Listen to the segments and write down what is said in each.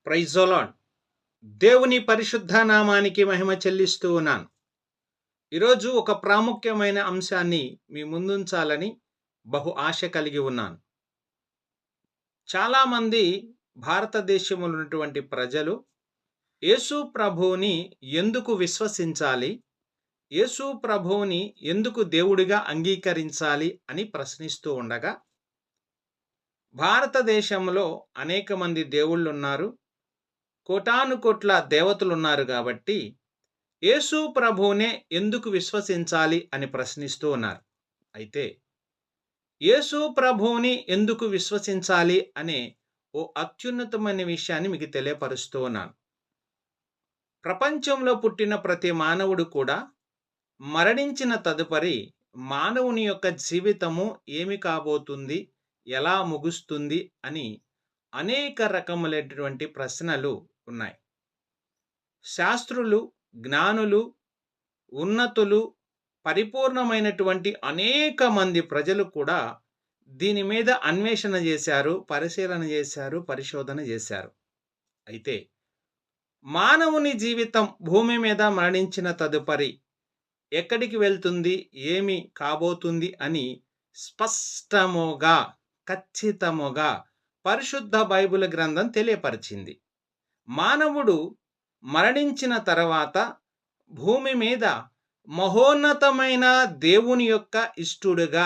Praise the lord. దేవుని పరిశుద్ధ నామానికి మహిమ చెల్లిస్తూ ఉన్నాను. ఈరోజు ఒక ప్రాముఖ్యమైన అంశాన్ని మీ ముందుంచాలని బహు ఆశ కలిగి ఉన్నాను. చాలామంది భారతదేశంలో ఉన్నటువంటి ప్రజలు యేసు ప్రభువుని ఎందుకు విశ్వసించాలి, యేసు ప్రభువుని ఎందుకు దేవుడిగా అంగీకరించాలి అని ప్రశ్నిస్తూ ఉండగా, భారతదేశంలో అనేక మంది దేవుళ్ళున్నారు, కోటానుకోట్ల దేవతలున్నారు కాబట్టి యేసు ప్రభువునే ఎందుకు విశ్వసించాలి అని ప్రశ్నిస్తూ ఉన్నారు. అయితే యేసు ప్రభువుని ఎందుకు విశ్వసించాలి అనే ఓ అత్యున్నతమైన విషయాన్ని మీకు తెలియపరుస్తూ ఉన్నాను. ప్రపంచంలో పుట్టిన ప్రతి మానవుడు కూడా మరణించిన తదుపరి మానవుని యొక్క జీవితము ఏమి కాబోతుంది, ఎలా ముగుస్తుంది అని అనేక రకములైనటువంటి ప్రశ్నలు ఉన్నాయి. శాస్త్రులు, జ్ఞానులు, ఉన్నతులు, పరిపూర్ణమైనటువంటి అనేక మంది ప్రజలు కూడా దీని మీద అన్వేషణ చేశారు, పరిశీలన చేశారు, పరిశోధన చేశారు. అయితే మానవుని జీవితం భూమి మీద మరణించిన తదుపరి ఎక్కడికి వెళ్తుంది, ఏమి కాబోతుంది అని స్పష్టముగా, ఖచ్చితముగా పరిశుద్ధ బైబిల్ గ్రంథం తెలియపరిచింది. మానవుడు మరణించిన తర్వాత భూమి మీద మహోన్నతమైన దేవుని యొక్క ఇష్టుడుగా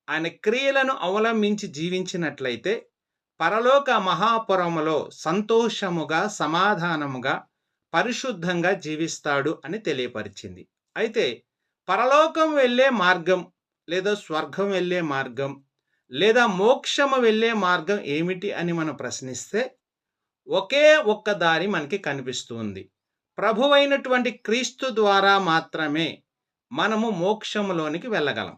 ఆయన క్రియలను అవలంబించి జీవించినట్లయితే పరలోక మహాపురములో సంతోషముగా, సమాధానముగా, పరిశుద్ధంగా జీవిస్తాడు అని తెలియపరిచింది. అయితే పరలోకం వెళ్ళే మార్గం, లేదా స్వర్గం వెళ్ళే మార్గం, లేదా మోక్షము వెళ్ళే మార్గం ఏమిటి అని మనం ప్రశ్నిస్తే ఒకే ఒక్క దారి మనకి కనిపిస్తుంది. ప్రభువైనటువంటి క్రీస్తు ద్వారా మాత్రమే మనము మోక్షములోనికి వెళ్ళగలం.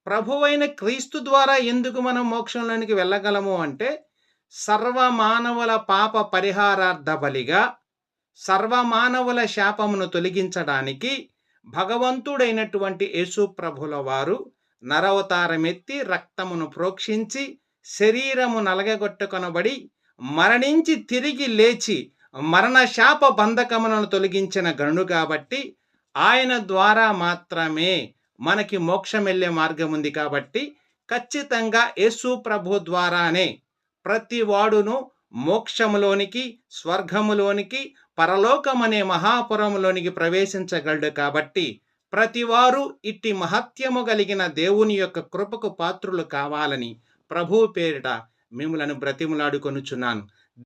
ప్రభువైన క్రీస్తు ద్వారా ఎందుకు మనం మోక్షంలోనికి వెళ్ళగలము అంటే, సర్వమానవుల పాప పరిహారార్థ బలిగా, సర్వమానవుల శాపమును తొలగించడానికి భగవంతుడైనటువంటి యేసు ప్రభుల వారు నరవతారమెత్తి రక్తమును ప్రోక్షించి శరీరము నలగగొట్టుకొనబడి మరణించి తిరిగి లేచి మరణ శాప బంధకములను తొలగించిన గనుడు కాబట్టి ఆయన ద్వారా మాత్రమే మనకి మోక్షం వెళ్ళే మార్గం ఉంది. కాబట్టి ఖచ్చితంగా యేసు ప్రభు ద్వారానే ప్రతి వాడును మోక్షములోనికి, స్వర్గములోనికి, పరలోకమనే మహాపురములోనికి ప్రవేశించగలడు. కాబట్టి ప్రతివారు ఇట్టి మహత్యము కలిగిన దేవుని యొక్క కృపకు పాత్రులు కావాలని ప్రభువు పేరిట మిమ్ములను బ్రతిములాడుకొనుచున్నాను.